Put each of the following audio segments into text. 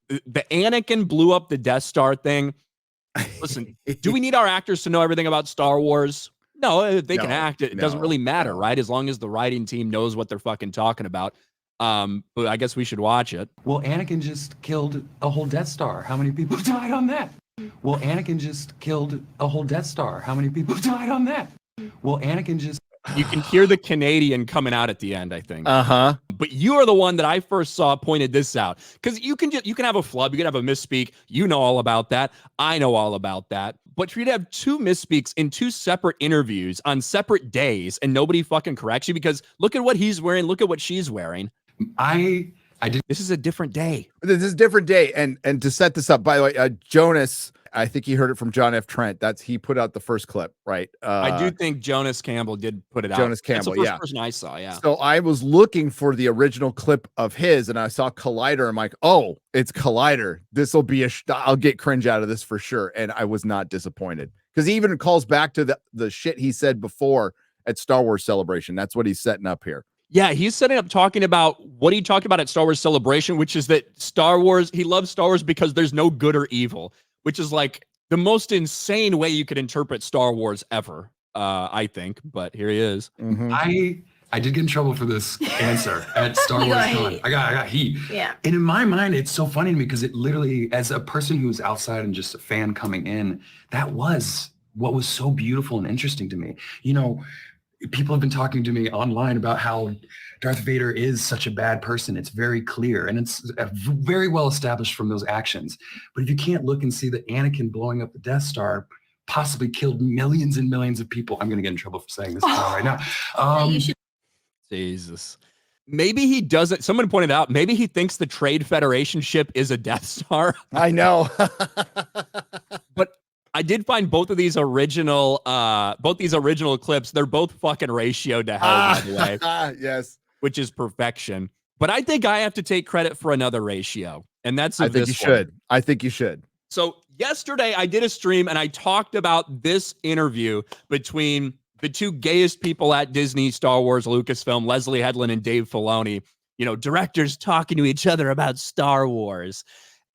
The Anakin blew up the Death Star thing. Listen, do we need our actors to know everything about Star Wars? No, if they can act, it doesn't really matter, right? As long as the writing team knows what they're fucking talking about. But I guess we should watch it. Well, Anakin just killed a whole Death Star. How many people died on that? Well, Anakin just killed a whole Death Star. How many people died on that? Well, Anakin just... You can hear the Canadian coming out at the end, I think. Uh-huh. But you are the one that I first saw pointed this out. Because you can have a flub, you can have a misspeak. You know all about that. I know all about that. But for you to have two misspeaks in two separate interviews on separate days and nobody fucking corrects you, because look at what he's wearing, look at what she's wearing. I did. This is a different day. This is a different day. And to set this up, by the way, Jonas, I think he heard it from John F. Trent. He put out the first clip, right? I do think Jonas Campbell did put it out. Jonas Campbell, That's the first person I saw, yeah. So I was looking for the original clip of his, and I saw Collider. I'm like, oh, it's Collider. This will be I'll get cringe out of this for sure. And I was not disappointed, because he even calls back to the shit he said before at Star Wars Celebration. That's what he's setting up here. Yeah, he's setting up talking about what he talked about at Star Wars Celebration, which is that Star Wars, he loves Star Wars because there's no good or evil, which is like the most insane way you could interpret Star Wars ever, I think. But here he is. Mm-hmm. I did get in trouble for this answer at Star Wars Con. I got heat. Yeah. And in my mind, it's so funny to me because it literally, as a person who's outside and just a fan coming in, that was what was so beautiful and interesting to me. You know, people have been talking to me online about how Darth Vader is such a bad person. It's very clear, and it's very well established from those actions. But if you can't look and see that Anakin blowing up the Death Star possibly killed millions and millions of people, I'm going to get in trouble for saying this right now. Jesus. Maybe he doesn't. Someone pointed out, maybe he thinks the Trade Federation ship is a Death Star. I know. But I did find both these original clips. They're both fucking ratioed to hell, by the way. Yes. Which is perfection. But I think I have to take credit for another ratio. And that's I think you should. I think you should. So yesterday I did a stream and I talked about this interview between the two gayest people at Disney, Star Wars, Lucasfilm, Leslye Headland and Dave Filoni, you know, directors talking to each other about Star Wars.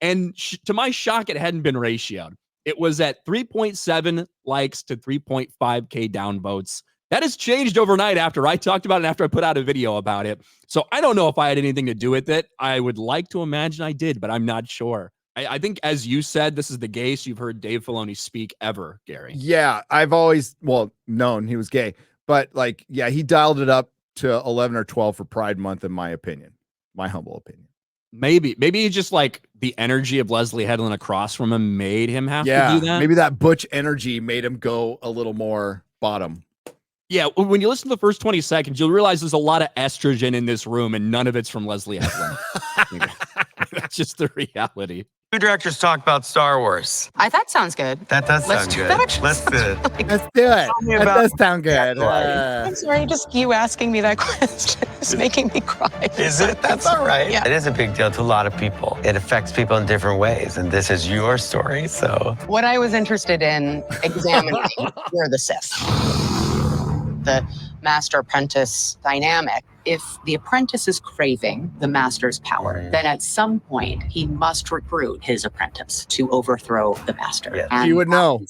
And to my shock, it hadn't been ratioed. It was at 3.7 likes to 3.5K downvotes. That has changed overnight after I talked about it and after I put out a video about it. So I don't know if I had anything to do with it. I would like to imagine I did, but I'm not sure. I think, as you said, this is the gayest you've heard Dave Filoni speak ever, Gary. Yeah, I've always, known he was gay. But, he dialed it up to 11 or 12 for Pride Month, in my opinion. My humble opinion. Maybe he just the energy of Leslye Headland across from him made him have to do that. Maybe that butch energy made him go a little more bottom. Yeah, when you listen to the first 20 seconds, you'll realize there's a lot of estrogen in this room, and none of it's from Leslye Headland. That's just the reality. Two directors talk about Star Wars. That sounds good. That does sound good. Let's do it. Let's do it. That does sound good. I'm sorry, just you asking me that question is making me cry. Is it? That's all right. Yeah. It is a big deal to a lot of people. It affects people in different ways, and this is your story, so. What I was interested in examining were the Sith. The master-apprentice dynamic. If the apprentice is craving the master's power, then at some point he must recruit his apprentice to overthrow the master. Yeah. And She would know.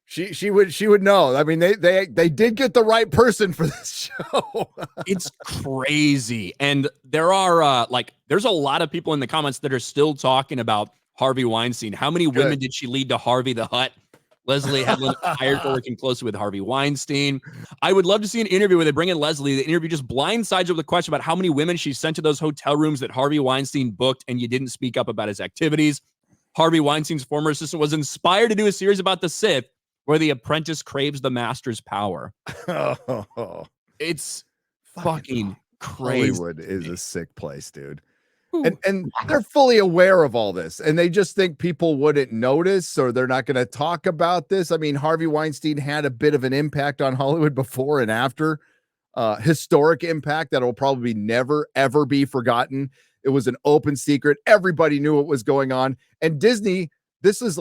She would know. I mean, they did get the right person for this show. It's crazy. And there are there's a lot of people in the comments that are still talking about Harvey Weinstein. How many women did she lead to Harvey the Hutt? Leslye Headland hired for working closely with Harvey Weinstein. I would love to see an interview where they bring in Leslye. The interview just blindsides her with a question about how many women she sent to those hotel rooms that Harvey Weinstein booked, and you didn't speak up about his activities. Harvey Weinstein's former assistant was inspired to do a series about the Sith where the apprentice craves the master's power. It's fucking crazy. Hollywood is a sick place, dude. And they're fully aware of all this, and they just think people wouldn't notice, or they're not going to talk about this. I mean, Harvey Weinstein had a bit of an impact on Hollywood before and after, historic impact that will probably never, ever be forgotten. It was an open secret. Everybody knew what was going on. And Disney, this is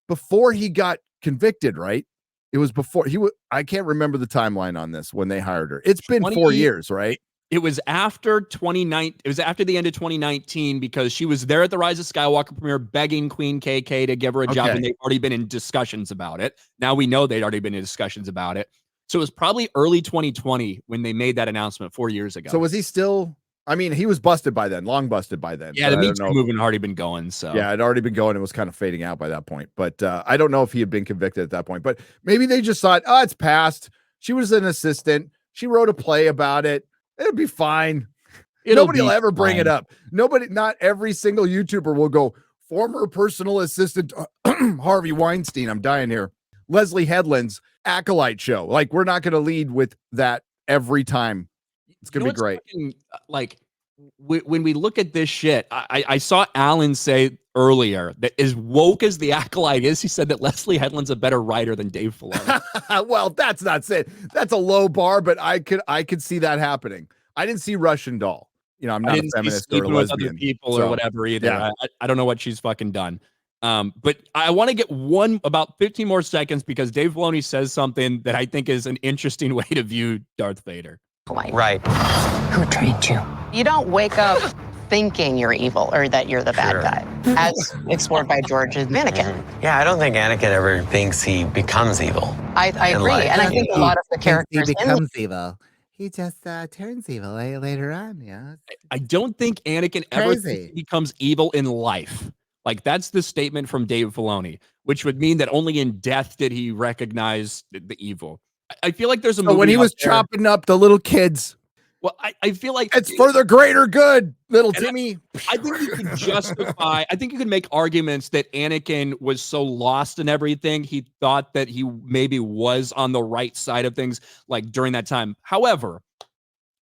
before he got convicted, right? It was before I can't remember the timeline on this when they hired her. It's been 4 years, right? It was after 2019. It was after the end of 2019 because she was there at the Rise of Skywalker premiere begging Queen KK to give her a job, and they've already been in discussions about it. Now we know they'd already been in discussions about it. So it was probably early 2020 when they made that announcement 4 years ago. So was he still? I mean, he was busted by then, long busted by then. Yeah, the Me Too movement had already been going. So yeah, it had already been going. It was kind of fading out by that point. But I don't know if he had been convicted at that point. But maybe they just thought, oh, it's past. She was an assistant. She wrote a play about it. It'll be fine. Nobody will ever bring it up. Not every single YouTuber will go, former personal assistant Harvey Weinstein. I'm dying here. Leslye Headland's Acolyte show. Like, we're not going to lead with that every time. It's going to be great. Fucking, like, when we look at this shit, I saw Alan say earlier that as woke as the Acolyte is, he said that Leslye Headland's a better writer than Dave Filoni. Well, that's not saying that's a low bar, but I could see that happening. I didn't see Russian Doll. You know, I'm not a feminist or a lesbian. Other people or whatever either. Yeah. I don't know what she's fucking done. But I want to get about 15 more seconds because Dave Filoni says something that I think is an interesting way to view Darth Vader. Right. Who trained you? You don't wake up thinking you're evil or that you're the bad guy, as explored by George's Anakin. Yeah, I don't think Anakin ever thinks he becomes evil. I agree, and I think a lot of the characters he becomes evil. He just turns evil later on. Yeah. I don't think Anakin ever becomes evil in life. Like, that's the statement from Dave Filoni, which would mean that only in death did he recognize the evil. I feel like there's a movie when he was chopping up the little kids. Well, I feel like it's for the greater good, little Timmy. I think you could justify, I think you could make arguments that Anakin was so lost in everything, he thought that he maybe was on the right side of things, like during that time. However,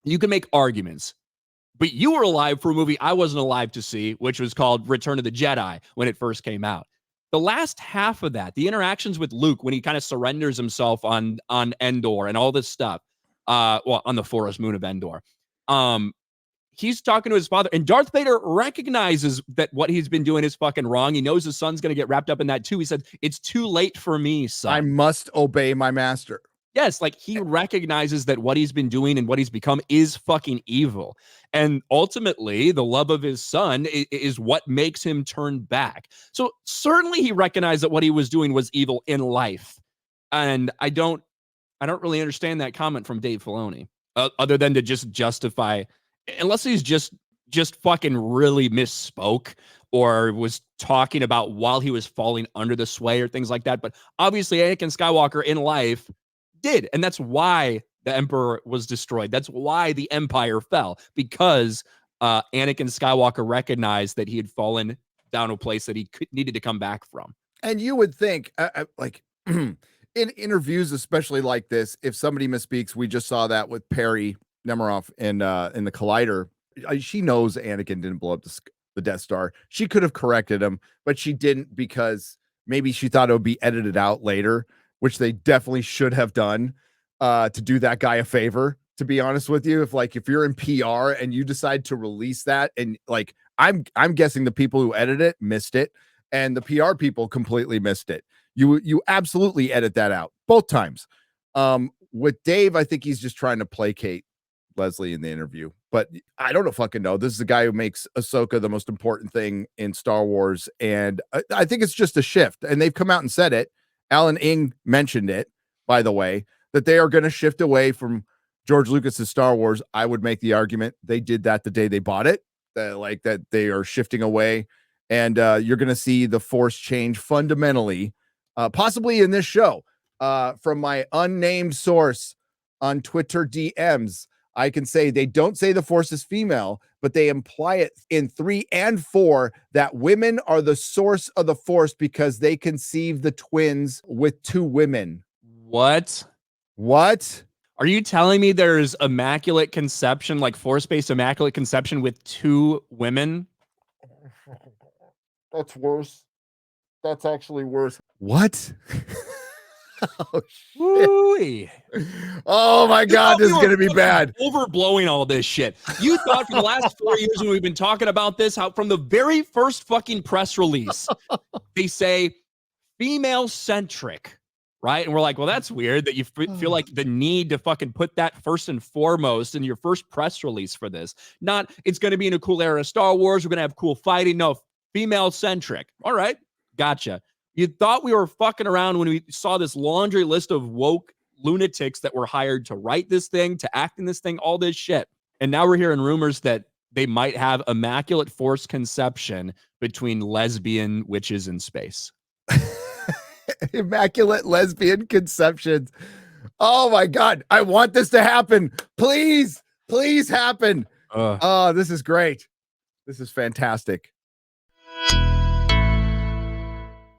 you can make arguments. But you were alive for a movie I wasn't alive to see, which was called Return of the Jedi when it first came out. The last half of that, the interactions with Luke when he kind of surrenders himself on Endor and all this stuff, on the forest moon of Endor, he's talking to his father, and Darth Vader recognizes that what he's been doing is fucking wrong. He knows his son's going to get wrapped up in that too. He said, "It's too late for me, son. I must obey my master." Yes, like he recognizes that what he's been doing and what he's become is fucking evil. And ultimately, the love of his son is what makes him turn back. So certainly he recognized that what he was doing was evil in life. And I don't really understand that comment from Dave Filoni, other than to just justify, unless he's just fucking really misspoke or was talking about while he was falling under the sway or things like that. But obviously Anakin Skywalker in life did, and that's why the Emperor was destroyed. That's why the Empire fell, because Anakin Skywalker recognized that he had fallen down a place that he needed to come back from. And you would think, like in interviews, especially like this, if somebody misspeaks, we just saw that with Perry Nemiroff in the Collider. She knows Anakin didn't blow up the Death Star. She could have corrected him, but she didn't because maybe she thought it would be edited out later, which they definitely should have done to do that guy a favor, to be honest with you. If you're in PR and you decide to release that, and like I'm guessing the people who edited it missed it and the PR people completely missed it. You absolutely edit that out both times. With Dave, I think he's just trying to placate Leslye in the interview, but I don't fucking know. This is the guy who makes Ahsoka the most important thing in Star Wars, and I think it's just a shift, and they've come out and said it. Alan Ng mentioned it, by the way, that they are going to shift away from George Lucas's Star Wars. I would make the argument they did that the day they bought it, that they are shifting away, and you're going to see the Force change fundamentally, possibly in this show. From my unnamed source on Twitter DMs, I can say they don't say the Force is female, but they imply it in 3 and 4 that women are the source of the Force because they conceive the twins with 2 women. What? Are you telling me there's immaculate conception, like Force-based immaculate conception with 2 women? That's worse. That's actually worse. What? Oh, shit. Oh my God, this is going to be bad. Overblowing all this shit. You thought for the last 4 years when we've been talking about this, how from the very first fucking press release, they say female centric. right? And we're like, well, that's weird that you feel like the need to fucking put that first and foremost in your first press release for this. Not, it's going to be in a cool era of Star Wars. We're going to have cool fighting. No, female centric. All right. Gotcha. You thought we were fucking around when we saw this laundry list of woke lunatics that were hired to write this thing, to act in this thing, all this shit. And now we're hearing rumors that they might have immaculate forced conception between lesbian witches in space. Immaculate lesbian conceptions. Oh my God. I want this to happen. Please happen. Oh, this is great. This is fantastic.